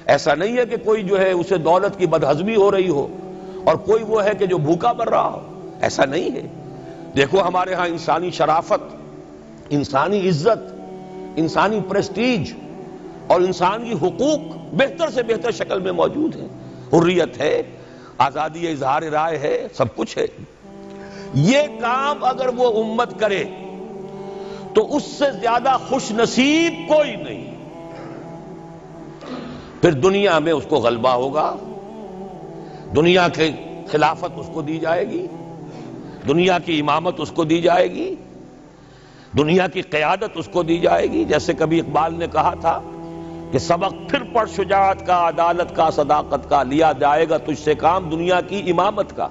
ایسا نہیں ہے کہ کوئی جو ہے اسے دولت کی بدہضمی ہو رہی ہو اور کوئی وہ ہے کہ جو بھوکا مر رہا ہو، ایسا نہیں ہے۔ دیکھو ہمارے ہاں انسانی شرافت، انسانی عزت، انسانی پریسٹیج اور انسانی حقوق بہتر سے بہتر شکل میں موجود ہیں، حریت ہے، آزادی اظہار رائے ہے، سب کچھ ہے۔ یہ کام اگر وہ امت کرے تو اس سے زیادہ خوش نصیب کوئی نہیں۔ پھر دنیا میں اس کو غلبہ ہوگا، دنیا کی خلافت اس کو دی جائے گی، دنیا کی امامت اس کو دی جائے گی، دنیا کی قیادت اس کو دی جائے گی۔ جیسے کبھی اقبال نے کہا تھا کہ سبق پھر پڑھ شجاعت کا، عدالت کا، صداقت کا، لیا جائے گا تجھ سے کام دنیا کی امامت کا۔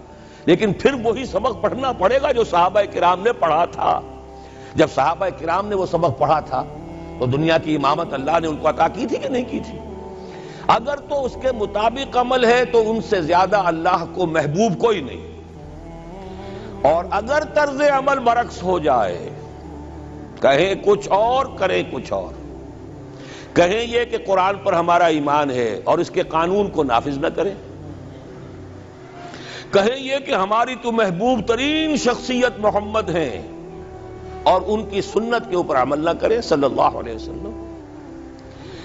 لیکن پھر وہی سبق پڑھنا پڑے گا جو صحابہ کرام نے پڑھا تھا۔ جب صحابہ کرام نے وہ سبق پڑھا تھا تو دنیا کی امامت اللہ نے ان کو عطا کی تھی کہ نہیں کی تھی؟ اگر تو اس کے مطابق عمل ہے تو ان سے زیادہ اللہ کو محبوب کوئی نہیں، اور اگر طرز عمل برعکس ہو جائے، کہیں کچھ اور کریں کچھ اور، کہیں یہ کہ قرآن پر ہمارا ایمان ہے اور اس کے قانون کو نافذ نہ کریں، کہیں یہ کہ ہماری تو محبوب ترین شخصیت محمد ہیں اور ان کی سنت کے اوپر عمل نہ کریں صلی اللہ علیہ وسلم،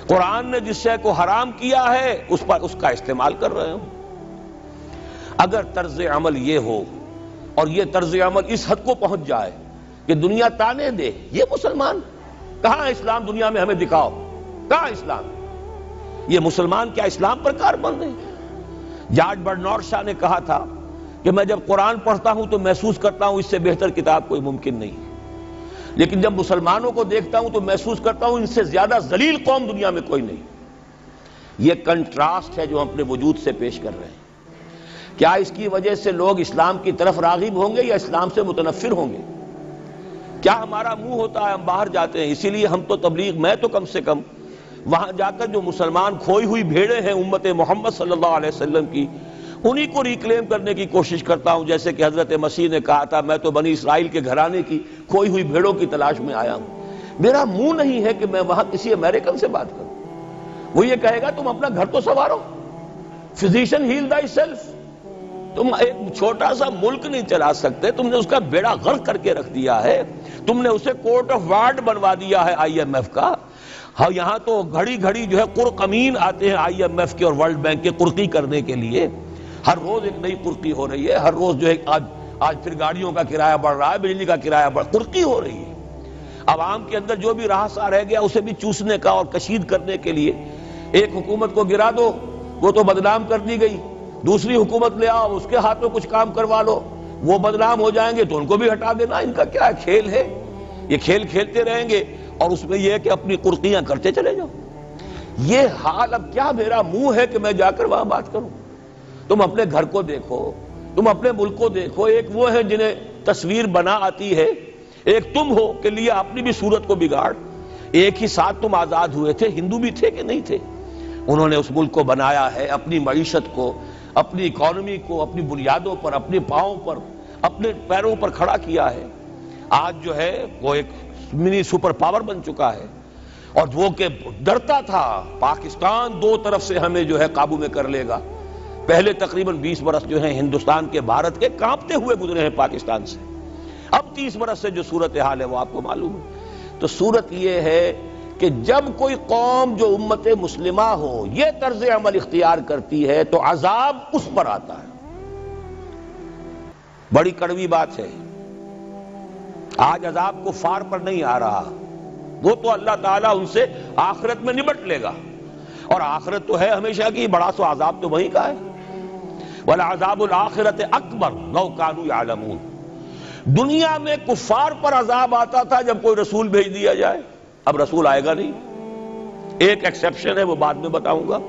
قرآن نے جس شے کو حرام کیا ہے اس پر اس کا استعمال کر رہے ہوں، اگر طرز عمل یہ ہو اور یہ طرز عمل اس حد کو پہنچ جائے کہ دنیا تانے دے یہ مسلمان کہاں اسلام، دنیا میں ہمیں دکھاؤ کہاں اسلام، یہ مسلمان کیا اسلام پر کار بن رہے ہیں؟ جارج برنارڈ شاہ نے کہا تھا کہ میں جب قرآن پڑھتا ہوں تو محسوس کرتا ہوں اس سے بہتر کتاب کوئی ممکن نہیں، لیکن جب مسلمانوں کو دیکھتا ہوں تو محسوس کرتا ہوں ان سے زیادہ ذلیل قوم دنیا میں کوئی نہیں۔ یہ کنٹراسٹ ہے جو ہم اپنے وجود سے پیش کر رہے ہیں۔ کیا اس کی وجہ سے لوگ اسلام کی طرف راغب ہوں گے یا اسلام سے متنفر ہوں گے؟ کیا ہمارا منہ ہوتا ہے ہم باہر جاتے ہیں؟ اسی لیے ہم تو تبلیغ، میں تو کم سے کم وہاں جا کر جو مسلمان کھوئی ہوئی بھیڑیں ہیں امت محمد صلی اللہ علیہ وسلم کی، انہی کو ریکلیم کرنے کی کوشش کرتا ہوں، جیسے کہ حضرت مسیح نے کہا تھا میں تو بنی اسرائیل کے گھرانے کی کھوئی ہوئی بھیڑوں کی تلاش میں آیا ہوں۔ میرا منہ نہیں ہے کہ میں وہاں کسی امریکن سے بات کروں، وہ یہ کہے گا تم اپنا گھر تو سنوارو، فزیشن ہیل تھائی سیلف، تم ایک چھوٹا سا ملک نہیں چلا سکتے، تم نے اس کا بیڑا غرق کر کے رکھ دیا ہے، تم نے اسے کورٹ آف وارڈ بنوا دیا ہے آئی ایم ایف کا۔ ہاں یہاں تو گھڑی گھڑی جو ہے قرقمین آتے ہیں آئی ایم ایف کے اور ورلڈ بینک کے قرقی کرنے کے لیے، ہر روز ایک نئی قرقی ہو رہی ہے، ہر روز جو ہے آج پھر گاڑیوں کا کرایہ بڑھ رہا ہے، بجلی کا کرایہ قرقی ہو رہی ہے۔ عوام کے اندر جو بھی راہسا رہ گیا اسے بھی چوسنے کا اور کشید کرنے کے لیے ایک حکومت کو گرا دو وہ تو بدنام کر دی گئی، دوسری حکومت لے آؤ اس کے ہاتھ میں کچھ کام کروا لو، وہ بدنام ہو جائیں گے تو ان کو بھی ہٹا دینا۔ ان کا کیا کھیل ہے؟ یہ کھیل کھیلتے رہیں گے اور اس میں یہ ہے کہ اپنی قرقیاں کرتے چلے جاؤ۔ یہ حال اب کیا میرا منہ ہے کہ میں جا کر وہاں بات کروں؟ تم اپنے گھر کو دیکھو، تم اپنے ملک کو دیکھو، ایک وہ ہے جنہیں تصویر بنا آتی ہے، ایک تم ہو کہ لیا اپنی بھی صورت کو بگاڑ۔ ایک ہی ساتھ تم آزاد ہوئے تھے، ہندو بھی تھے کہ نہیں تھے؟ انہوں نے اس ملک کو بنایا ہے، اپنی معیشت کو، اپنی اکانومی کو اپنی بنیادوں پر، اپنے پاؤں پر، اپنے پیروں پر کھڑا کیا ہے۔ آج جو ہے وہ ایک منی سپر پاور بن چکا ہے، اور وہ کہ ڈرتا تھا پاکستان دو طرف سے ہمیں جو ہے قابو میں کر لے گا۔ پہلے تقریباً 20 برس جو ہیں ہندوستان کے، بھارت کے کانپتے ہوئے گزرے ہیں پاکستان سے، اب 30 برس سے جو صورتحال ہے وہ آپ کو معلوم ہے۔ تو صورت یہ ہے کہ جب کوئی قوم جو امت مسلمہ ہو یہ طرز عمل اختیار کرتی ہے تو عذاب اس پر آتا ہے۔ بڑی کڑوی بات ہے، آج عذاب کفار پر نہیں آ رہا، وہ تو اللہ تعالیٰ ان سے آخرت میں نبٹ لے گا، اور آخرت تو ہے ہمیشہ کی، بڑا سو عذاب تو وہیں کا ہے۔ وَلَعَذَابُ الْآخِرَةِ أَكْبَرُ لَوْ كَانُوا يَعْلَمُونَ۔ دنیا میں کفار پر عذاب آتا تھا جب کوئی رسول بھیج دیا جائے، اب رسول آئے گا نہیں، ایک ایکسیپشن ہے وہ بعد میں بتاؤں گا،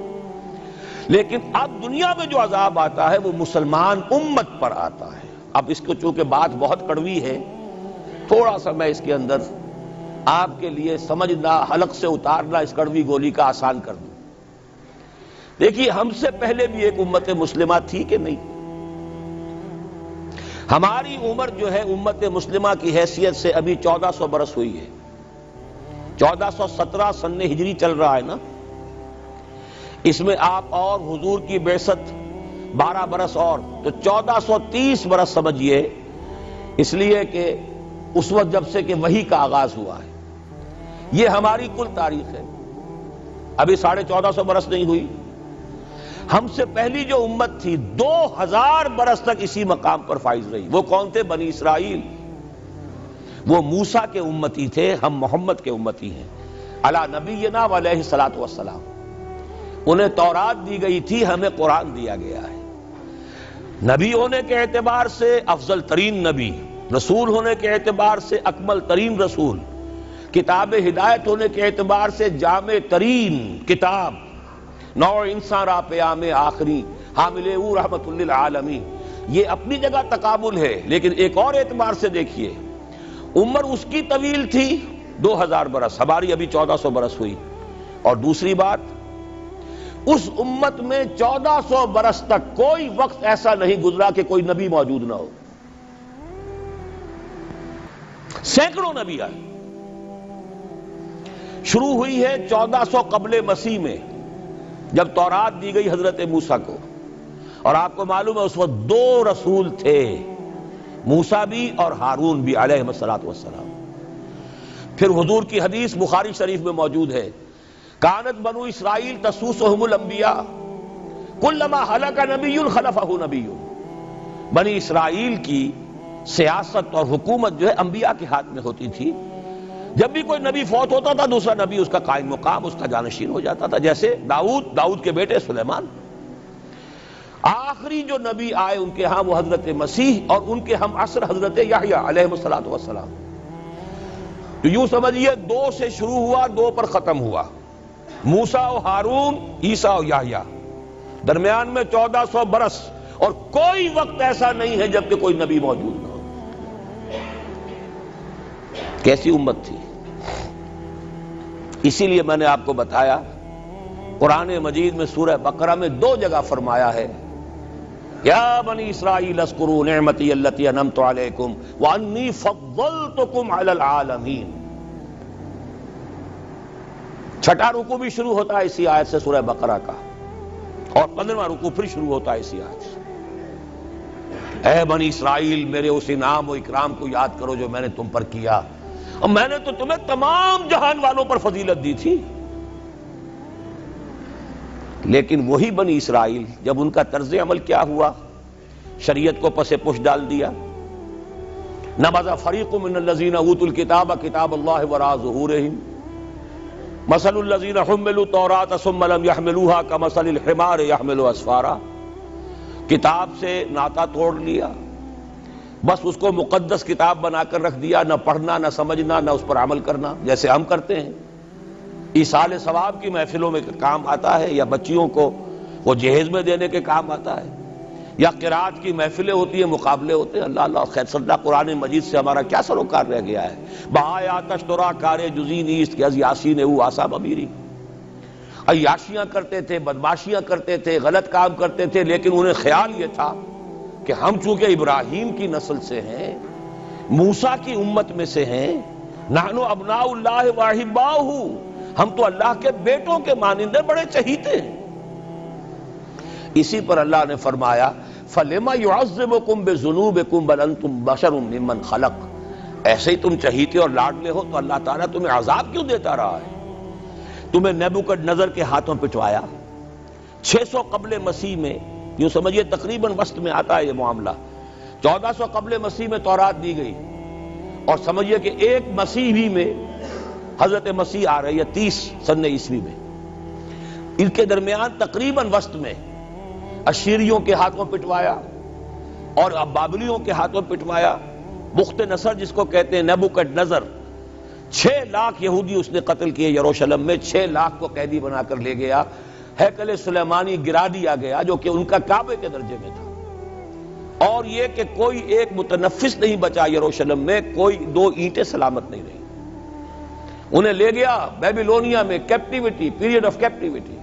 لیکن اب دنیا میں جو عذاب آتا ہے وہ مسلمان امت پر آتا ہے۔ اب اس کو چونکہ بات بہت کڑوی ہے، تھوڑا سا میں اس کے اندر آپ کے لیے سمجھنا، حلق سے اتارنا اس کڑوی گولی کا آسان کر دوں۔ دیکھیے ہم سے پہلے بھی ایک امت مسلمہ تھی کہ نہیں؟ ہماری عمر جو ہے امت مسلمہ کی حیثیت سے ابھی 1400 برس ہوئی ہے، 1417 سن ہجری چل رہا ہے نا۔ اس میں آپ اور حضور کی بعثت 12 برس اور، تو 1430 برس سمجھیے، اس لیے کہ اس وقت جب سے کہ وحی کا آغاز ہوا ہے۔ یہ ہماری کل تاریخ ہے، ابھی 1450 برس نہیں ہوئی۔ ہم سے پہلی جو امت تھی 2000 برس تک اسی مقام پر فائز رہی۔ وہ کون تھے؟ بنی اسرائیل۔ وہ موسیٰ کے امتی تھے، ہم محمد کے امتی ہیں علی نبینا علیہ الصلوۃ والسلام۔ انہیں تورات دی گئی تھی، ہمیں قرآن دیا گیا ہے۔ نبی ہونے کے اعتبار سے افضل ترین نبی، رسول ہونے کے اعتبار سے اکمل ترین رسول، کتاب ہدایت ہونے کے اعتبار سے جامع ترین کتاب، نوع انسان را پیام آخری حامل او رحمت للعالمین۔ یہ اپنی جگہ تقابل ہے، لیکن ایک اور اعتبار سے دیکھیے، عمر اس کی طویل تھی 2000 برس، ہماری ابھی 1400 برس ہوئی۔ اور دوسری بات، اس امت میں 1400 برس تک کوئی وقت ایسا نہیں گزرا کہ کوئی نبی موجود نہ ہو۔ سینکڑوں نبی آئے۔ شروع ہوئی ہے 1400 قبل مسیح میں، جب تورات دی گئی حضرت موسیٰ کو، اور آپ کو معلوم ہے اس وقت 2 رسول تھے، موسیٰ بھی اور ہارون بھی علیہ الصلوۃ والسلام۔ پھر حضور کی حدیث بخاری شریف میں موجود ہے، کانت بنو اسرائیل تسوسہم الانبیاء کلما ہلک نبی خلفہ نبی۔ بنی اسرائیل کی سیاست اور حکومت جو ہے انبیاء کے ہاتھ میں ہوتی تھی۔ جب بھی کوئی نبی فوت ہوتا تھا دوسرا نبی اس کا قائم مقام، اس کا جانشین ہو جاتا تھا، جیسے داؤد کے بیٹے سلیمان۔ آخری جو نبی آئے ان کے ہاں وہ حضرت مسیح، اور ان کے ہم عصر حضرت یحییٰ علیہ الصلوۃ والسلام۔ تو یوں سمجھیے 2 سے شروع ہوا، 2 پر ختم ہوا، موسیٰ و ہارون، عیسیٰ و یحییٰ، درمیان میں 1400 برس، اور کوئی وقت ایسا نہیں ہے جب کہ کوئی نبی موجود نہ ہو۔ کیسی امت تھی! اسی لیے میں نے آپ کو بتایا، قرآن مجید میں سورہ بقرہ میں 2 جگہ فرمایا ہے، یا بنی اسرائیل اذکروا نعمتی التی انعمت علیکم وانی فضلتکم علی العالمین۔ چھٹا رکوع بھی شروع ہوتا ہے اسی آیت سے سورہ بقرہ کا، اور 15واں رکوع پھر شروع ہوتا ہے اسی آیت سے۔ اے بنی اسرائیل، میرے اس انعام و اکرام کو یاد کرو جو میں نے تم پر کیا، اور میں نے تو تمہیں تمام جہان والوں پر فضیلت دی تھی۔ لیکن وہی بنی اسرائیل، جب ان کا طرز عمل کیا ہوا، شریعت کو پس پش ڈال دیا۔ نبذ فریق من الذین اوتوا الکتاب کتاب اللہ وراء ظہورہم مثل الذین حملوا التوراۃ ثم لم يحملوها كمثل الحمار يحمل اسفارا۔ کتاب سے ناطا توڑ لیا، بس اس کو مقدس کتاب بنا کر رکھ دیا، نہ پڑھنا، نہ سمجھنا، نہ اس پر عمل کرنا، جیسے ہم کرتے ہیں۔ ایصال ثواب کی محفلوں میں کام آتا ہے، یا بچیوں کو وہ جہیز میں دینے کے کام آتا ہے، یا قرات کی محفلیں ہوتی ہیں، مقابلے ہوتے ہیں۔ اللہ اللہ خیر صدہ قرآن مجید سے ہمارا کیا سروکار رہ گیا ہے۔ بہایا تشترا کار جزی نیست کہ از یاسین او آسا بمیری۔ عیاشیاں کرتے تھے، بدماشیاں کرتے تھے، غلط کام کرتے تھے، لیکن انہیں خیال یہ تھا کہ ہم چونکہ ابراہیم کی نسل سے ہیں، موسیٰ کی امت میں سے ہیں، نحن ابناء اللہ واحباؤہ، ہم تو اللہ کے بیٹوں کے مانند بڑے چہیتے ہیں۔ اسی پر اللہ نے فرمایا فَلِمَ يُعَذِّبُكُمْ بِذُنُوبِكُمْ بَلْ أَنْتُمْ بَشَرٌ مِّمَّنْ خَلَقَ۔ ایسے ہی تم چہیتے اور لاڈلے ہو تو اللہ تعالیٰ تمہیں عذاب کیوں دیتا رہا ہے؟ تمہیں نیبوکڈنیزر کے ہاتھوں پٹوایا 600 قبل مسیح میں، یوں سمجھیے تقریباً وسط میں آتا ہے یہ معاملہ۔ 1400 قبل مسیح میں تورات دی گئی، اور سمجھیے کہ ایک مسیحی میں حضرت مسیح آ رہی ہے 30 سن عیسوی میں، ان کے درمیان تقریباً وسط میں اشیریوں کے ہاتھوں پٹوایا اور بابلیوں کے ہاتھوں پٹوایا۔ بخت نصر جس کو کہتے ہیں، نیبوکڈنیزر، 6 لاکھ یہودی اس نے قتل کیے یروشلم میں، 6 لاکھ کو قیدی بنا کر لے گیا۔ ہیکل سلیمانی گرا دیا گیا جو کہ ان کا کعبے کے درجے میں تھا، اور یہ کہ کوئی ایک متنفس نہیں بچا یروشلم میں، کوئی 2 اینٹیں سلامت نہیں رہی۔ انہیں لے گیا بیبیلونیا میں، کیپٹیوٹی، پیریڈ آف کیپٹیوٹی۔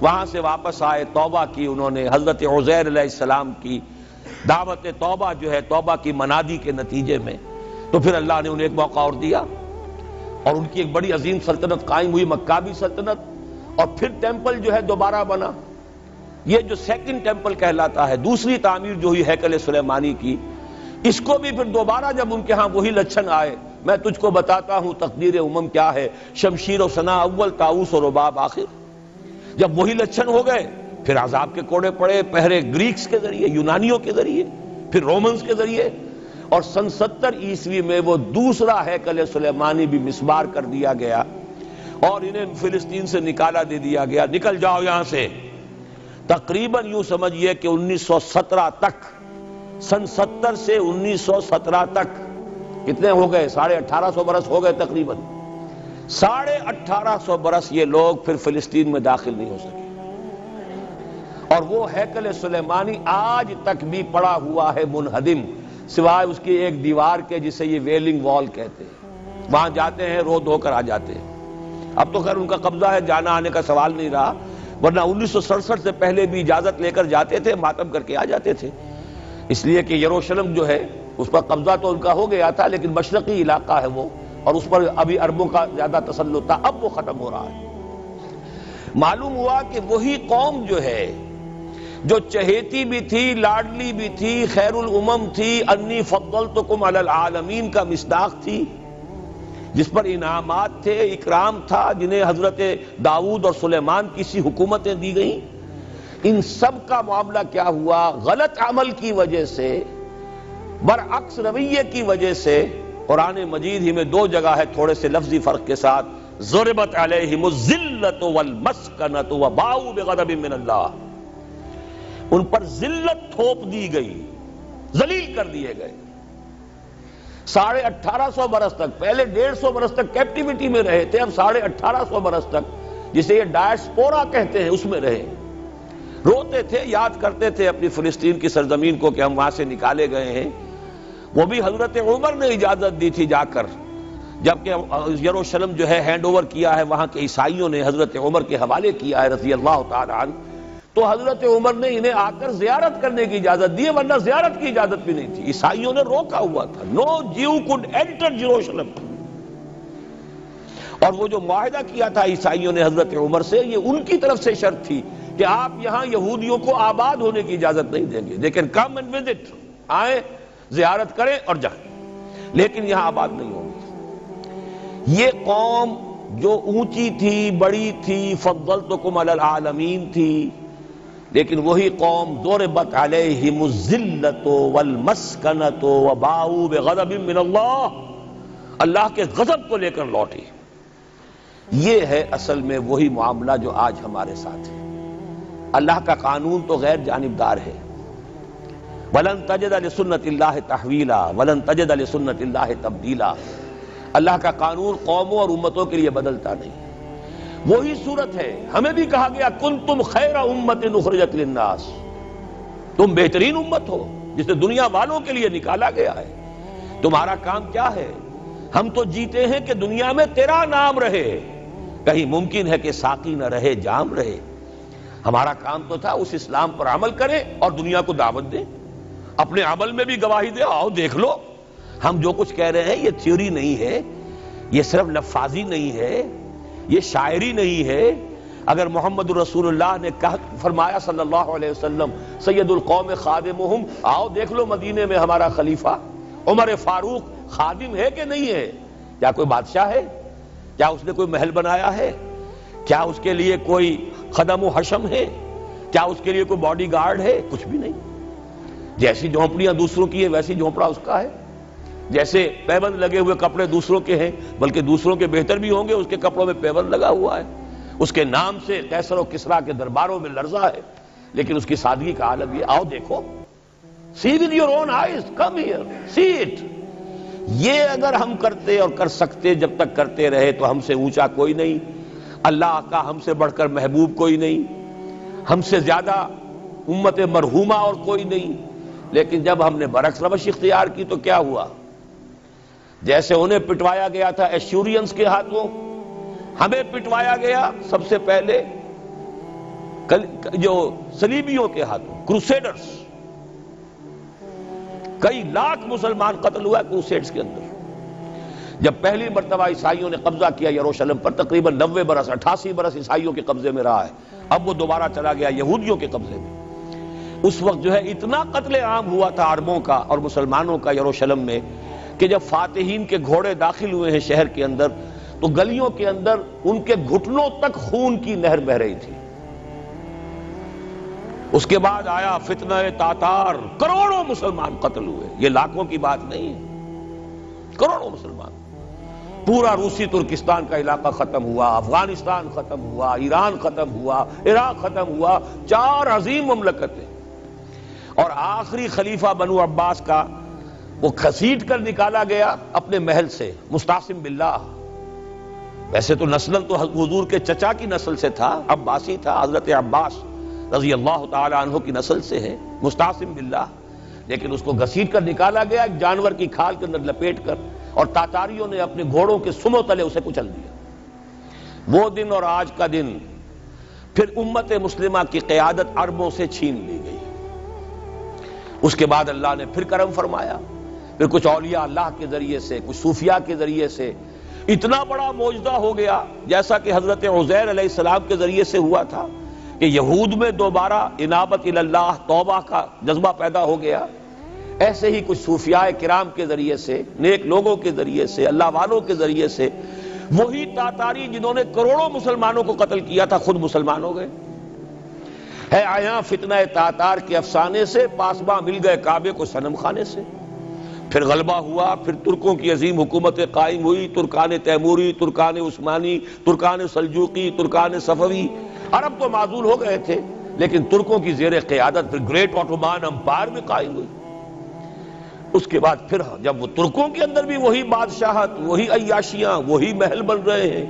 وہاں سے واپس آئے، توبہ کی انہوں نے، حضرت عزیر علیہ السلام کی دعوت توبہ جو ہے، توبہ کی منادی کے نتیجے میں، تو پھر اللہ نے انہیں ایک موقع اور دیا، اور ان کی ایک بڑی عظیم سلطنت قائم ہوئی، مکابی سلطنت، اور پھر ٹیمپل جو ہے دوبارہ بنا. یہ جو سیکنڈ ٹیمپل کہلاتا ہے، دوسری تعمیر جو ہوئی ہیکل سلیمانی کی، اس کو بھی پھر دوبارہ جب ان کے ہاں وہی لچھن آئے، میں تجھ کو بتاتا ہوں تقدیر امم کیا ہے، شمشیر و ثنا اول، طاؤس و رباب آخر. جب وہی لچھن ہو گئے پھر عذاب کے کوڑے پڑے، پہلے گریکس کے ذریعے، یونانیوں کے ذریعے، پھر رومنز کے ذریعے، اور سن 70 عیسوی میں وہ دوسرا ہیکل سلیمانی بھی مسمار کر دیا گیا اور انہیں فلسطین سے نکالا دے دیا گیا. نکل جاؤ یہاں سے. تقریباً یوں سمجھئے کہ 1917 تک، سن 70 سے 1917 تک کتنے ہو گئے؟ 1850 برس ہو گئے تقریباً. 1850 برس یہ لوگ پھر فلسطین میں داخل نہیں ہو سکے، اور وہ ہیکل سلیمانی آج تک بھی پڑا ہوا ہے منہدم، سوائے اس کی ایک دیوار کے جسے یہ ویلنگ وال کہتے ہیں. وہاں جاتے ہیں، رو دھو کر آ جاتے ہیں. اب تو خیر ان کا قبضہ ہے، جانا آنے کا سوال نہیں رہا، ورنہ 1967 سے پہلے بھی اجازت لے کر جاتے تھے، ماتم کر کے آ جاتے تھے. اس لیے کہ یروشلم جو ہے اس پر قبضہ تو ان کا ہو گیا تھا، لیکن مشرقی علاقہ ہے وہ، اور اس پر ابھی عربوں کا زیادہ تسلط تھا. اب وہ ختم ہو رہا ہے. معلوم ہوا کہ وہی قوم جو ہے، جو چہیتی بھی تھی، لاڈلی بھی تھی، خیر الامم تھی، انی فضلتکم علی العالمین کا مصداق تھی، جس پر انعامات تھے، اکرام تھا، جنہیں حضرت داؤد اور سلیمان کی سی حکومتیں دی گئیں، ان سب کا معاملہ کیا ہوا؟ غلط عمل کی وجہ سے، برعکس رویے کی وجہ سے. قرآن مجید ہی میں 2 جگہ ہے تھوڑے سے لفظی فرق کے ساتھ، ضربت علیہم الذلۃ والمسکنۃ وباؤوا بغضب من اللہ. ان پر ذلت تھوپ دی گئی، ذلیل کر دیے گئے. 1850 برس تک، پہلے 150 برس تک کیپٹیوٹی میں رہے تھے، اب 1850 برس تک جسے یہ ڈائسپورا کہتے ہیں اس میں رہے. روتے تھے، یاد کرتے تھے اپنی فلسطین کی سرزمین کو کہ ہم وہاں سے نکالے گئے ہیں. وہ بھی حضرت عمر نے اجازت دی تھی جا کر، جبکہ یروشلم جو ہے ہینڈ اوور کیا ہے وہاں کے عیسائیوں نے، حضرت عمر کے حوالے کیا ہے رضی اللہ تعالی عنہ، تو حضرت عمر نے انہیں آ کر زیارت کرنے کی اجازت دی، ورنہ زیارت کی اجازت بھی نہیں تھی. عیسائیوں نے روکا ہوا تھا، نو جیو کوڈ انٹر جیروشلم. اور وہ جو معاہدہ کیا تھا عیسائیوں نے حضرت عمر سے، یہ ان کی طرف سے شرط تھی کہ آپ یہاں یہودیوں کو آباد ہونے کی اجازت نہیں دیں گے، لیکن کم اینڈ وزٹ، آئیں، زیارت کریں اور جائیں، لیکن یہاں آباد نہیں ہوں گے. یہ قوم جو اونچی تھی، بڑی تھی، فضلتکم علی العالمین تھی، لیکن وہی قوم ضربت علیہم الذلۃ والمسکنۃ وباؤوا بغضب من اللہ، اللہ کے غضب کو لے کر لوٹی. یہ ہے اصل میں وہی معاملہ جو آج ہمارے ساتھ ہے. اللہ کا قانون تو غیر جانبدار ہے. وَلَن تَجِدَ لِسُنَّتِ اللَّهِ تَحْوِيلًا وَلَن تَجِدَ لِسُنَّتِ اللَّهِ تَبْدِيلًا. اللہ کا قانون قوموں اور امتوں کے لیے بدلتا نہیں. وہی صورت ہے. ہمیں بھی کہا گیا کنتم خیر امت اخرجت للناس، تم بہترین امت ہو جسے دنیا والوں کے لیے نکالا گیا ہے. تمہارا کام کیا ہے؟ ہم تو جیتے ہیں کہ دنیا میں تیرا نام رہے. کہیں ممکن ہے کہ ساقی نہ رہے، جام رہے. ہمارا کام تو تھا اس اسلام پر عمل کریں اور دنیا کو دعوت دیں، اپنے عمل میں بھی گواہی دے، آؤ دیکھ لو ہم جو کچھ کہہ رہے ہیں یہ تھیوری نہیں ہے، یہ صرف لفاظی نہیں ہے، یہ شاعری نہیں ہے. اگر محمد رسول اللہ نے فرمایا صلی اللہ علیہ وسلم سید القوم خادمہم، آؤ دیکھ لو مدینے میں ہمارا خلیفہ عمر فاروق خادم ہے کہ نہیں ہے؟ کیا کوئی بادشاہ ہے؟ کیا اس نے کوئی محل بنایا ہے؟ کیا اس کے لیے کوئی خدم و حشم ہے؟ کیا اس کے لیے کوئی باڈی گارڈ ہے؟ کچھ بھی نہیں. جیسی جھونپڑیاں دوسروں کی ہیں ویسی جھونپڑا اس کا ہے. جیسے پیبند لگے ہوئے کپڑے دوسروں کے ہیں، بلکہ دوسروں کے بہتر بھی ہوں گے، اس کے کپڑوں میں پیبند لگا ہوا ہے. اس کے نام سے قیصر و کسریٰ کے درباروں میں لرزہ ہے، لیکن اس کی سادگی کا عالم یہ. آؤ دیکھو، see with your own eyes, come here, see it. یہ اگر ہم کرتے اور کر سکتے، جب تک کرتے رہے تو ہم سے اونچا کوئی نہیں، اللہ کا ہم سے بڑھ کر محبوب کوئی نہیں، ہم سے زیادہ امت مرحومہ اور کوئی نہیں. لیکن جب ہم نے برعکس روش اختیار کی تو کیا ہوا؟ جیسے انہیں پٹوایا گیا تھا ایشورینز کے ہاتھوں، ہمیں پٹوایا گیا سب سے پہلے جو صلیبیوں کے ہاتھوں، کروسیڈرز. کئی لاکھ مسلمان قتل ہوا کروسیڈز کے اندر. جب پہلی مرتبہ عیسائیوں نے قبضہ کیا یروشلم پر، تقریباً 90 برس 88 برس عیسائیوں کے قبضے میں رہا ہے، اب وہ دوبارہ چلا گیا یہودیوں کے قبضے میں۔ اس وقت جو ہے اتنا قتل عام ہوا تھا عربوں کا اور مسلمانوں کا یروشلم میں کہ جب فاتحین کے گھوڑے داخل ہوئے ہیں شہر کے اندر تو گلیوں کے اندر ان کے گھٹنوں تک خون کی نہر بہہ رہی تھی۔ اس کے بعد آیا فتنہ تاتار، کروڑوں مسلمان قتل ہوئے، یہ لاکھوں کی بات نہیں ہے، کروڑوں مسلمان۔ پورا روسی ترکستان کا علاقہ ختم ہوا، افغانستان ختم ہوا، ایران ختم ہوا، عراق ختم ہوا، 4 عظیم مملکتیں۔ اور آخری خلیفہ بنو عباس کا وہ گھسیٹ کر نکالا گیا اپنے محل سے، مستعصم باللہ۔ ویسے تو نسل تو حضور کے چچا کی نسل سے تھا، عباسی تھا، حضرت عباس رضی اللہ تعالی عنہ کی نسل سے ہے، مستعصم باللہ، لیکن اس کو گھسیٹ کر نکالا گیا ایک جانور کی کھال کے اندر لپیٹ کر، اور تاتاریوں نے اپنے گھوڑوں کے سموں تلے اسے کچل دیا۔ وہ دن اور آج کا دن پھر امت مسلمہ کی قیادت عربوں سے چھین لی گئی۔ اس کے بعد اللہ نے پھر کرم فرمایا، پھر کچھ اولیاء اللہ کے ذریعے سے، کچھ صوفیاء کے ذریعے سے اتنا بڑا معجزہ ہو گیا، جیسا کہ حضرت عزیر علیہ السلام کے ذریعے سے ہوا تھا کہ یہود میں دوبارہ انابت اللہ، توبہ کا جذبہ پیدا ہو گیا۔ ایسے ہی کچھ صوفیاء کرام کے ذریعے سے، نیک لوگوں کے ذریعے سے، اللہ والوں کے ذریعے سے، وہی تاتاری جنہوں نے کروڑوں مسلمانوں کو قتل کیا تھا خود مسلمان ہو گئے۔ ہے آیا فتنہ تاتار کے افسانے سے، پاسباں مل گئے کعبے کو صنم خانے سے۔ پھر غلبہ ہوا، پھر ترکوں کی عظیم حکومت قائم ہوئی، ترکان تیموری، Terken Usmani, Terken Seljuqi, Terken صفوی۔ عرب تو معزول ہو گئے تھے، لیکن ترکوں کی زیر قیادت پھر گریٹ آٹومان امپائر میں قائم ہوئی۔ اس کے بعد پھر جب وہ ترکوں کے اندر بھی وہی بادشاہت، وہی عیاشیاں، وہی محل بن رہے ہیں،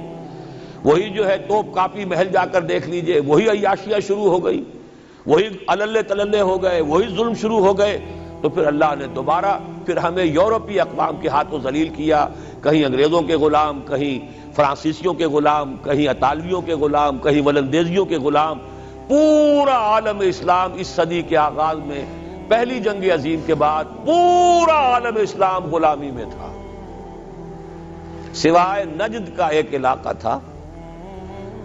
وہی جو ہے توپ کاپی محل جا کر دیکھ لیجئے، وہی عیاشیاں شروع ہو گئی، وہی اللے تللے ہو گئے، وہی ظلم شروع ہو گئے، تو پھر اللہ نے دوبارہ پھر ہمیں یورپی اقوام کے ہاتھوں ذلیل کیا، کہیں انگریزوں کے غلام، کہیں فرانسیسیوں کے غلام، کہیں اطالویوں کے غلام، کہیں ولندیزیوں کے غلام۔ پورا عالم اسلام اس صدی کے آغاز میں پہلی جنگ عظیم کے بعد پورا عالم اسلام غلامی میں تھا، سوائے نجد کا ایک علاقہ تھا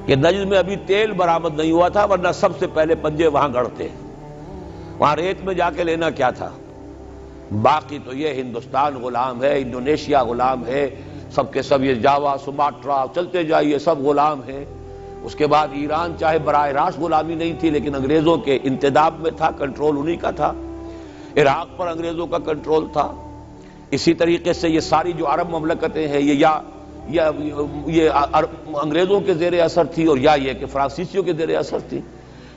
کہ نجد میں ابھی تیل برآمد نہیں ہوا تھا، ورنہ سب سے پہلے پنجے وہاں گڑتے، وہاں ریت میں جا کے لینا کیا تھا۔ باقی تو یہ ہندوستان غلام ہے، انڈونیشیا غلام ہے، سب کے سب یہ جاوا، سماٹرا، چلتے جائیے سب غلام ہیں۔ اس کے بعد ایران چاہے براہ راست غلامی نہیں تھی لیکن انگریزوں کے انتداب میں تھا، کنٹرول انہی کا تھا۔ عراق پر انگریزوں کا کنٹرول تھا۔ اسی طریقے سے یہ ساری جو عرب مملکتیں ہیں یہ انگریزوں کے زیر اثر تھی، اور یا یہ کہ فرانسیسیوں کے زیر اثر تھی۔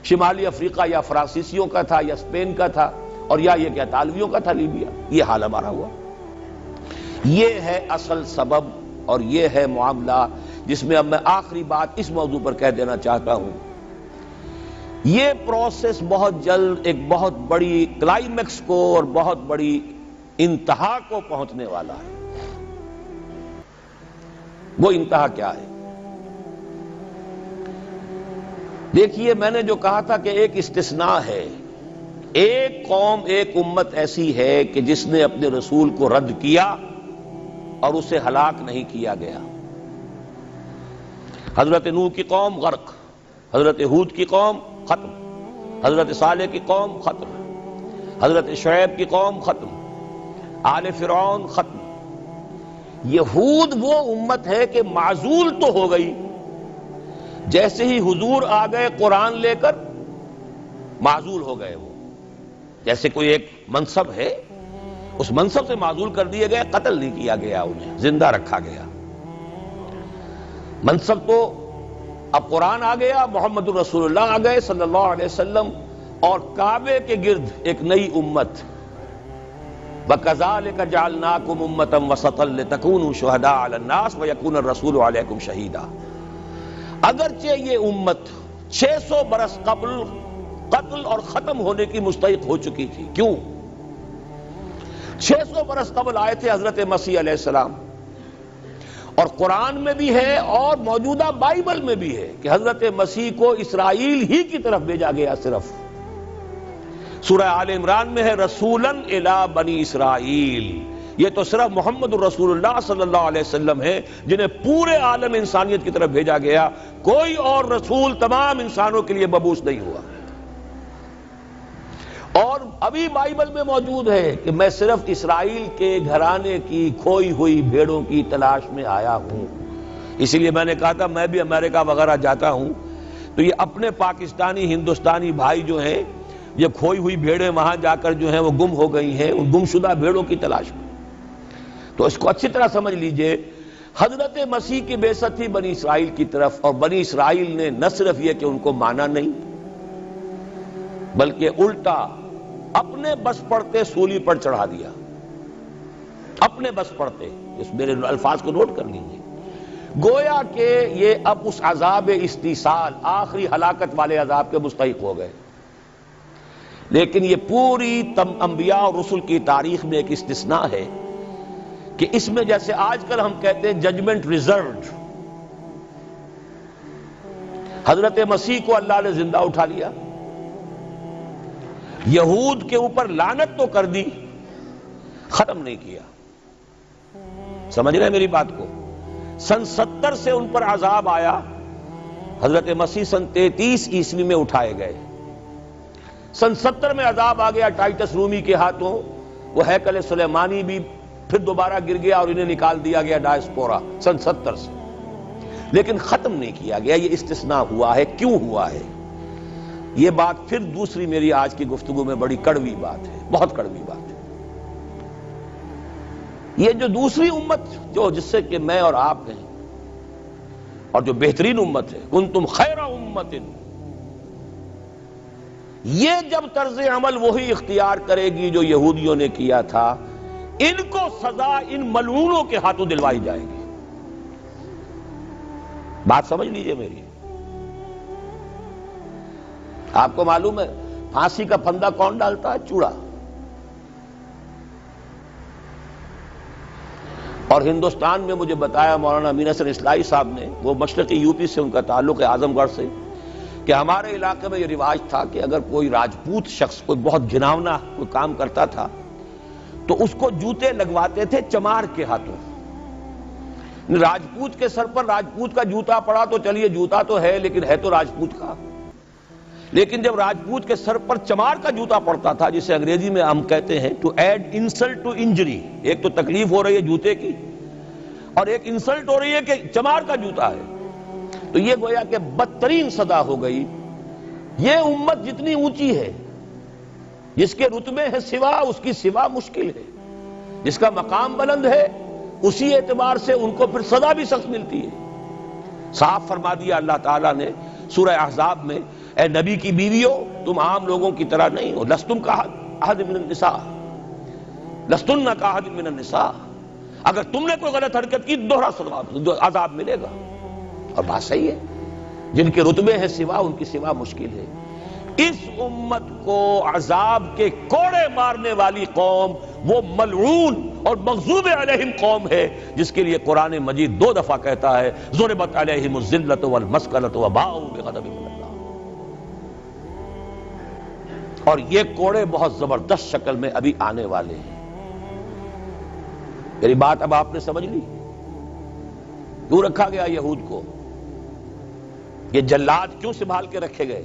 شمالی افریقہ یا فرانسیسیوں کا تھا یا اسپین کا تھا، اور یا یہ کہ اطالویوں کا تھا لیبیا۔ یہ حال ہمارا ہوا۔ یہ ہے اصل سبب اور یہ ہے معاملہ جس میں اب میں آخری بات اس موضوع پر کہہ دینا چاہتا ہوں۔ یہ پروسیس بہت جلد ایک بہت بڑی کلائمیکس کو اور بہت بڑی انتہا کو پہنچنے والا ہے۔ وہ انتہا کیا ہے؟ دیکھیے، میں نے جو کہا تھا کہ ایک استثناء ہے، ایک قوم، ایک امت ایسی ہے کہ جس نے اپنے رسول کو رد کیا اور اسے ہلاک نہیں کیا گیا۔ حضرت نوح کی قوم غرق، حضرت ہود کی قوم ختم، حضرت صالح کی قوم ختم، حضرت شعیب کی قوم ختم، آل فرعون ختم۔ یہود وہ امت ہے کہ معزول تو ہو گئی، جیسے ہی حضور آ گئے قرآن لے کر معزول ہو گئے۔ وہ جیسے کوئی ایک منصب ہے، اس منصب سے معزول کر دیے گئے، قتل نہیں کیا گیا، انہیں زندہ رکھا گیا۔ منصب تو اب قرآن آ گیا، محمد رسول اللہ آ گئے صلی اللہ علیہ وسلم، اور کعبے کے گرد ایک نئی امت۔ وَكَذَلِكَ جَعَلْنَاكُمْ أُمَّةً وَسَطًا لِتَكُونُوا شُهَدَاءَ عَلَى النَّاسِ وَيَكُونَ الرَّسُولُ عَلَيْكُمْ شَهِيدًا۔ اگرچہ یہ امت 600 برس قبل قتل اور ختم ہونے کی مستحق ہو چکی تھی۔ کیوں؟ 600 برس قبل آئے تھے حضرت مسیح علیہ السلام، اور قرآن میں بھی ہے اور موجودہ بائبل میں بھی ہے کہ حضرت مسیح کو اسرائیل ہی کی طرف بھیجا گیا۔ صرف سورہ آل عمران میں ہے رسولاً الی بنی اسرائیل، یہ تو صرف محمد الرسول اللہ صلی اللہ علیہ وسلم ہے جنہیں پورے عالم انسانیت کی طرف بھیجا گیا. کوئی اور رسول تمام انسانوں کے لیے مبعوث نہیں ہوا. اور ابھی بائبل میں موجود ہے کہ میں صرف اسرائیل کے گھرانے کی کھوئی ہوئی بھیڑوں کی تلاش میں آیا ہوں. اسی لیے میں نے کہا تھا میں بھی امریکہ وغیرہ جاتا ہوں تو یہ اپنے پاکستانی ہندوستانی بھائی جو ہیں یہ کھوئی ہوئی بھیڑیں وہاں جا کر جو ہیں وہ گم ہو گئی ہیں، ان گمشدہ بھیڑوں کی تلاش میں. تو اس کو اچھی طرح سمجھ لیجئے، حضرت مسیح کی بعثت تھی بنی اسرائیل کی طرف، اور بنی اسرائیل نے نہ صرف یہ کہ ان کو مانا نہیں بلکہ الٹا اپنے بس پڑتے سولی پر چڑھا دیا. اپنے بس پڑتے، اس میرے الفاظ کو نوٹ کر لیجئے. گویا کہ یہ اب اس عذاب استیصال، آخری ہلاکت والے عذاب کے مستحق ہو گئے. لیکن یہ پوری انبیاء اور رسل کی تاریخ میں ایک استثناء ہے کہ اس میں جیسے آج کل ہم کہتے ہیں ججمنٹ ریزروڈ، حضرت مسیح کو اللہ نے زندہ اٹھا لیا، یہود کے اوپر لعنت تو کر دی، ختم نہیں کیا. سمجھ رہے ہیں میری بات کو؟ سن 70 سے ان پر عذاب آیا، حضرت مسیح سن 33 عیسوی میں اٹھائے گئے. سن 70 میں عذاب آ گیا ٹائٹس رومی کے ہاتھوں، وہ ہیکل سلیمانی بھی پھر دوبارہ گر گیا اور انہیں نکال دیا گیا ڈائسپورا سن 70 سے. لیکن ختم نہیں کیا گیا. یہ استثناء ہوا ہے. کیوں ہوا ہے؟ یہ بات پھر دوسری میری آج کی گفتگو میں بڑی کڑوی بات ہے، بہت کڑوی بات ہے. یہ جو دوسری امت جو جس سے کہ میں اور آپ ہیں، اور جو بہترین امت ہے، کنتم خیر امت، یہ جب طرز عمل وہی اختیار کرے گی جو یہودیوں نے کیا تھا، ان کو سزا ان ملعونوں کے ہاتھوں دلوائی جائے گی. بات سمجھ لیجئے میری. آپ کو معلوم ہے پھانسی کا پھندا کون ڈالتا ہے؟ چوڑا. اور ہندوستان میں مجھے بتایا مولانا امین حسن اصلاحی صاحب نے، وہ مشرقی یو پی سے ان کا تعلق ہے، اعظم گڑھ سے، کہ ہمارے علاقے میں یہ رواج تھا کہ اگر کوئی راجپوت شخص کوئی بہت گھناؤنا کوئی کام کرتا تھا تو اس کو جوتے لگواتے تھے چمار کے ہاتھوں. راجپوت کے سر پر راجپوت کا جوتا پڑا تو چلیے جوتا تو ہے لیکن ہے تو راجپوت کا. لیکن جب راجپوت کے سر پر چمار کا جوتا پڑتا تھا، جسے انگریزی میں ہم کہتے ہیں to add insult to injury, ایک تو تکلیف ہو رہی ہے جوتے کی اور ایک انسلٹ ہو رہی ہے کہ چمار کا جوتا ہے، تو یہ گویا کہ بدترین سزا ہو گئی. یہ امت جتنی اونچی ہے، جس کے رتبے ہے سوا، اس کی سوا مشکل ہے. جس کا مقام بلند ہے اسی اعتبار سے ان کو پھر سزا بھی سخت ملتی ہے. صاف فرما دیا اللہ تعالیٰ نے سورہ احزاب میں، اے نبی کی بیویوں تم عام لوگوں کی طرح نہیں ہو، لستم کاحد من النساء، لستن کاحد من النساء. اگر تم نے کوئی غلط حرکت کی دوہرا عذاب ملے گا. اور بات صحیح ہے، جن کے رتبے ہیں سوا ان کی سوا مشکل ہے. اس امت کو عذاب کے کوڑے مارنے والی قوم وہ ملعون اور مغضوب علیہم قوم ہے، جس کے لیے قرآن مجید 2 دفعہ کہتا ہے ضربت علیہم الذلۃ والمسکنۃ وباؤوا بغضب من اللہ. اور یہ کوڑے بہت زبردست شکل میں ابھی آنے والے ہیں. میری بات اب آپ نے سمجھ لی کیوں رکھا گیا یہود کو؟ یہ جلاد کیوں سنبھال کے رکھے گئے؟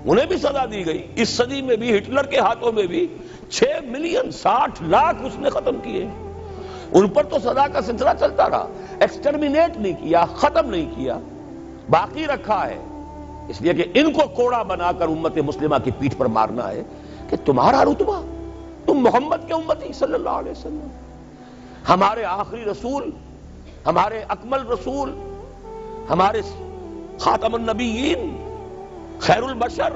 انہیں بھی سزا دی گئی. اس صدی میں بھی ہٹلر کے ہاتھوں میں بھی 6 ملین 60 لاکھ اس نے ختم کیے. ان پر تو سزا کا سلسلہ چلتا رہا، ایکسٹرمینیٹ نہیں کیا، ختم نہیں کیا، باقی رکھا ہے. اس لیے کہ ان کو کوڑا بنا کر امت مسلمہ کی پیٹھ پر مارنا ہے کہ تمہارا رتبہ، تم محمد کے امتی صلی اللہ علیہ وسلم، ہمارے آخری رسول، ہمارے اکمل رسول، ہمارے خاتم النبیین، خیر البشر،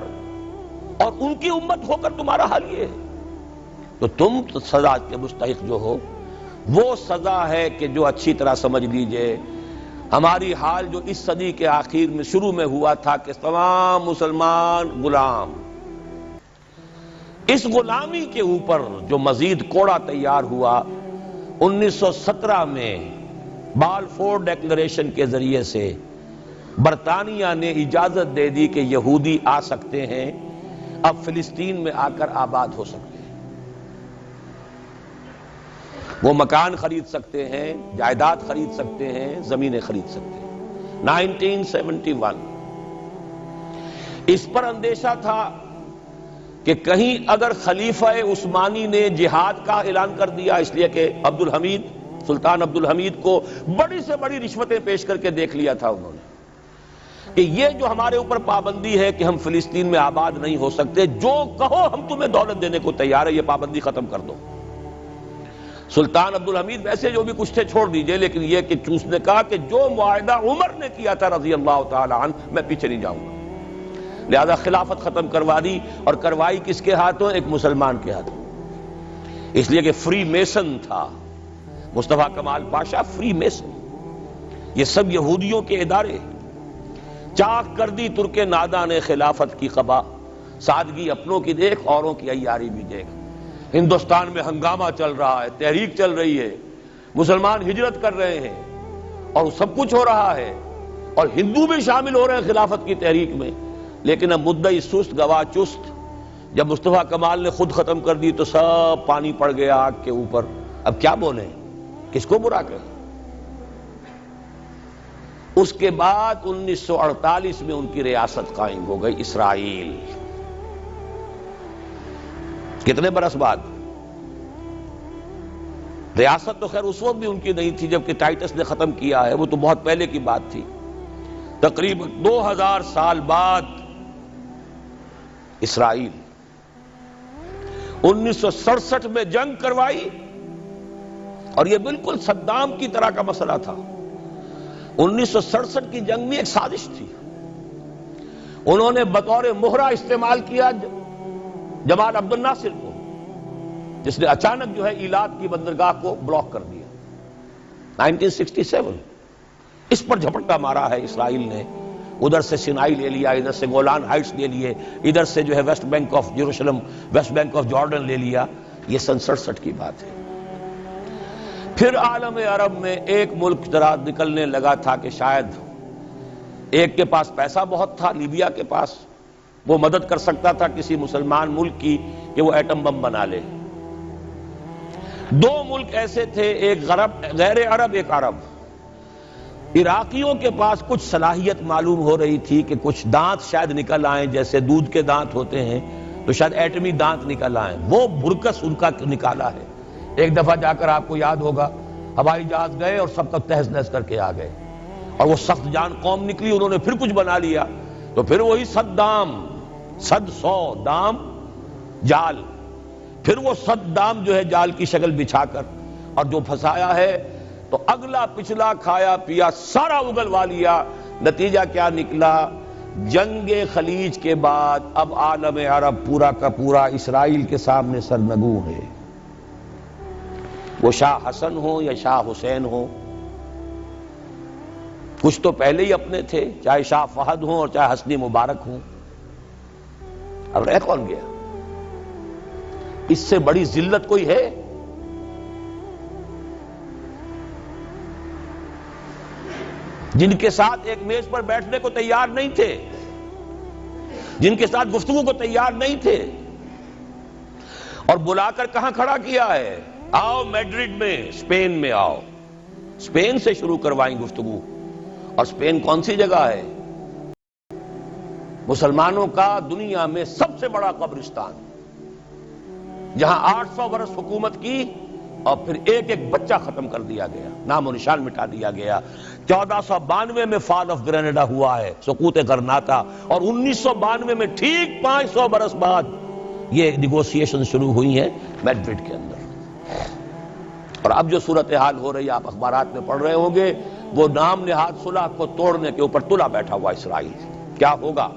اور ان کی امت ہو کر تمہارا حال یہ ہے. تو تم سزا کے مستحق جو ہو، وہ سزا ہے کہ جو اچھی طرح سمجھ لیجئے ہماری حال جو اس صدی کے آخر میں شروع میں ہوا تھا کہ تمام مسلمان غلام، اس غلامی کے اوپر جو مزید کوڑا تیار ہوا 1917 میں بالفور ڈیکلریشن کے ذریعے سے برطانیہ نے اجازت دے دی کہ یہودی آ سکتے ہیں، اب فلسطین میں آ کر آباد ہو سکتے ہیں. وہ مکان خرید سکتے ہیں، جائیداد خرید سکتے ہیں، زمینیں خرید سکتے ہیں۔ 1971 اس پر اندیشہ تھا کہ کہیں اگر خلیفہ عثمانی نے جہاد کا اعلان کر دیا، اس لیے کہ سلطان عبد الحمید کو بڑی سے بڑی رشوتیں پیش کر کے دیکھ لیا تھا انہوں نے، کہ یہ جو ہمارے اوپر پابندی ہے کہ ہم فلسطین میں آباد نہیں ہو سکتے، جو کہو ہم تمہیں دولت دینے کو تیار ہے، یہ پابندی ختم کر دو۔ سلطان عبد الحمید ویسے جو بھی کچھ تھے چھوڑ دیجئے، لیکن یہ کہ اس نے کہا کہ جو معاہدہ عمر نے کیا تھا رضی اللہ تعالی عنہ، میں پیچھے نہیں جاؤں گا، لہذا خلافت ختم کروا دی۔ اور کروائی کس کے ہاتھوں؟ ایک مسلمان کے ہاتھوں، اس لیے کہ فری میسن تھا مصطفیٰ کمال پاشا، فری میسن، یہ سب یہودیوں کے ادارے۔ چاک کر دی ترک ناداں نے خلافت کی قبا، سادگی اپنوں کی دیکھ اوروں کی عیاری بھی دیکھ۔ ہندوستان میں ہنگامہ چل رہا ہے، تحریک چل رہی ہے، مسلمان ہجرت کر رہے ہیں اور سب کچھ ہو رہا ہے، اور ہندو بھی شامل ہو رہے ہیں خلافت کی تحریک میں، لیکن اب مدعی سست گواہ چست۔ جب مصطفیٰ کمال نے خود ختم کر دی تو سب پانی پڑ گیا آگ کے اوپر، اب کیا بولیں، کس کو برا کہیں؟ اس کے بعد 1948 میں ان کی ریاست قائم ہو گئی اسرائیل۔ کتنے برس بعد؟ ریاست تو خیر اس وقت بھی ان کی نہیں تھی جبکہ ٹائٹس نے ختم کیا ہے، وہ تو بہت پہلے کی بات تھی، تقریباً 2000 سال بعد اسرائیل۔ 1967 میں جنگ کروائی، اور یہ بالکل صدام کی طرح کا مسئلہ تھا۔ 1967 کی جنگ میں ایک سازش تھی، انہوں نے بطور مہرہ استعمال کیا جمال عبد الناصر کو، جس نے اچانک جو ہے ایلات کی بندرگاہ کو بلاک کر دیا۔ 1967 اس پر جھپٹا مارا ہے اسرائیل نے، ادھر سے سینائی لے لیا، ادھر سے گولان ہائٹس لے لیے، ادھر سے جو ہے West Bank of Jerusalem, West Bank of Jordan لے لیا۔ یہ 67 کی بات ہے۔ پھر عالم عرب میں ایک ملک ذرا نکلنے لگا تھا کہ شاید ایک کے پاس پیسہ بہت تھا، لیبیا کے پاس، وہ مدد کر سکتا تھا کسی مسلمان ملک کی کہ وہ ایٹم بم بنا لے۔ دو ملک ایسے تھے، ایک غیر عرب، ایک عرب۔ عراقیوں کے پاس کچھ صلاحیت معلوم ہو رہی تھی کہ کچھ دانت شاید نکل آئیں، جیسے دودھ کے دانت ہوتے ہیں تو شاید ایٹمی دانت نکل آئیں، وہ برکس ان کا نکالا ہے۔ ایک دفعہ جا کر آپ کو یاد ہوگا ہوائی جہاز گئے اور سب کا تہس نہس کر کے آ گئے، اور وہ سخت جان قوم نکلی، انہوں نے پھر کچھ بنا لیا، تو پھر وہی 100 دام جال، پھر وہ 100 دام جو ہے جال کی شکل بچھا کر، اور جو پھنسایا ہے تو اگلا پچھلا کھایا پیا سارا اگلوا لیا۔ نتیجہ کیا نکلا؟ جنگ خلیج کے بعد اب عالم عرب پورا کا پورا اسرائیل کے سامنے سرنگوں ہے، وہ شاہ حسن ہو یا شاہ حسین ہو، کچھ تو پہلے ہی اپنے تھے، چاہے شاہ فہد ہوں اور چاہے حسنی مبارک ہوں، اب رہ کون گیا؟ اس سے بڑی ذلت کوئی ہے؟ جن کے ساتھ ایک میز پر بیٹھنے کو تیار نہیں تھے، جن کے ساتھ گفتگو کو تیار نہیں تھے، اور بلا کر کہاں کھڑا کیا ہے؟ آؤ میڈرڈ میں، اسپین میں آؤ، اسپین سے شروع کروائیں گفتگو۔ اور اسپین کون سی جگہ ہے؟ مسلمانوں کا دنیا میں سب سے بڑا قبرستان، جہاں 800 برس حکومت کی اور پھر ایک ایک بچہ ختم کر دیا گیا، نام و نشان مٹا دیا گیا۔ 1492 میں فال آف گرینیڈا ہوا ہے، سقوط غرناطہ، اور 1992 میں ٹھیک 500 برس بعد یہ نیگوسیشن شروع ہوئی ہیں میڈرڈ کے اندر۔ اور اب جو صورتحال ہو رہی ہے، آپ اخبارات میں پڑھ رہے ہوں گے، وہ نام نہاد صلح کو توڑنے کے اوپر تلا بیٹھا ہوا اسرائیل۔ کیا ہوگا؟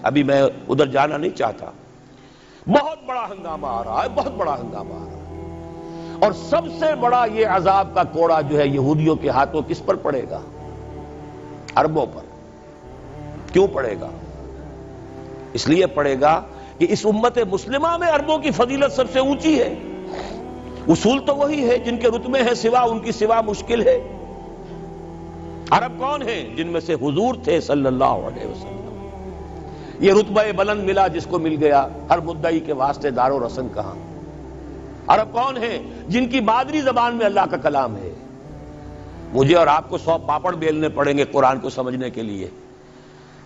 ابھی میں ادھر جانا نہیں چاہتا۔ بہت بڑا ہنگامہ آ رہا ہے، بہت بڑا ہنگامہ آ رہا ہے، اور سب سے بڑا یہ عذاب کا کوڑا جو ہے یہودیوں کے ہاتھوں کس پر پڑے گا؟ عربوں پر۔ کیوں پڑے گا؟ اس لیے پڑے گا کہ اس امت مسلمہ میں عربوں کی فضیلت سب سے اونچی ہے، اصول تو وہی ہے، جن کے رتبے ہیں سوا ان کی سوا مشکل ہے۔ عرب کون ہیں؟ جن میں سے حضور تھے صلی اللہ علیہ وسلم۔ یہ رتبہ بلند ملا جس کو مل گیا، ہر مدعی کے واسطے دار و رسن کہاں۔ عرب کون ہیں؟ جن کی مادری زبان میں اللہ کا کلام ہے۔ مجھے اور آپ کو 100 پاپڑ بیلنے پڑیں گے قرآن کو سمجھنے کے لیے،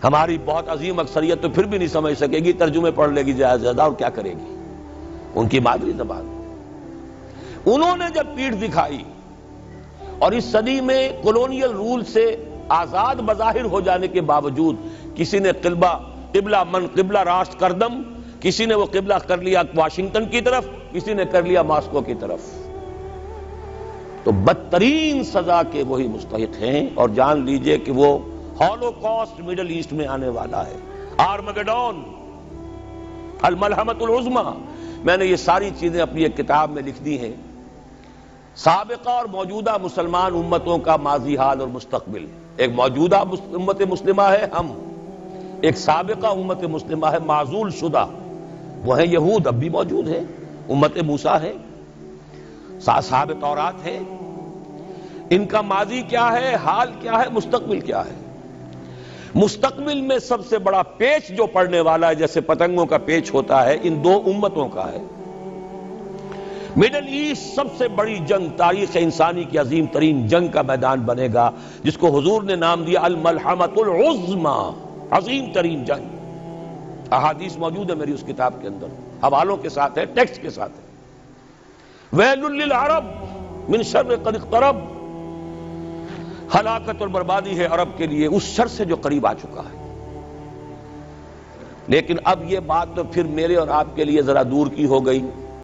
ہماری بہت عظیم اکثریت تو پھر بھی نہیں سمجھ سکے گی، ترجمے پڑھ لے گی زیادہ، اور کیا کرے گی؟ ان کی مادری زبان۔ انہوں نے جب پیٹھ دکھائی اور اس صدی میں کولونیل رول سے آزاد بظاہر ہو جانے کے باوجود کسی نے قبلہ راست کردم، کسی نے وہ قبلہ کر لیا واشنگٹن کی طرف، کسی نے کر لیا ماسکو کی طرف، تو بدترین سزا کے وہی مستحق ہیں۔ اور جان لیجئے کہ وہ ہولوکاسٹ مڈل ایسٹ میں آنے والا ہے، آرمگڈون، الملحمۃ العظمیٰ۔ میں نے یہ ساری چیزیں اپنی ایک کتاب میں لکھ دی ہیں، سابقہ اور موجودہ مسلمان امتوں کا ماضی، حال اور مستقبل۔ ایک موجودہ امت مسلمہ ہے ہم، ایک سابقہ امت مسلمہ ہے معزول شدہ، وہ ہیں یہود، اب بھی موجود ہیں، امت موسیٰ ہے، صاحب تورات ہے۔ ان کا ماضی کیا ہے، حال کیا ہے، مستقبل کیا ہے؟ مستقبل میں سب سے بڑا پیچ جو پڑنے والا ہے، جیسے پتنگوں کا پیچ ہوتا ہے، ان دو امتوں کا ہے۔ مڈل ایسٹ سب سے بڑی جنگ، تاریخ انسانی کی عظیم ترین جنگ کا میدان بنے گا، جس کو حضور نے نام دیا الملحمۃ العظمیٰ، عظیم ترین جنگ۔ احادیث موجود ہے میری اس کتاب کے اندر، حوالوں کے ساتھ ہے، ٹیکسٹ کے ساتھ ہے۔ ویل للعرب من شر قد اقترب، ہلاکت اور بربادی ہے عرب کے لیے اس شر سے جو قریب آ چکا ہے۔ لیکن اب یہ بات تو پھر میرے اور آپ کے لیے ذرا دور کی ہو گئی۔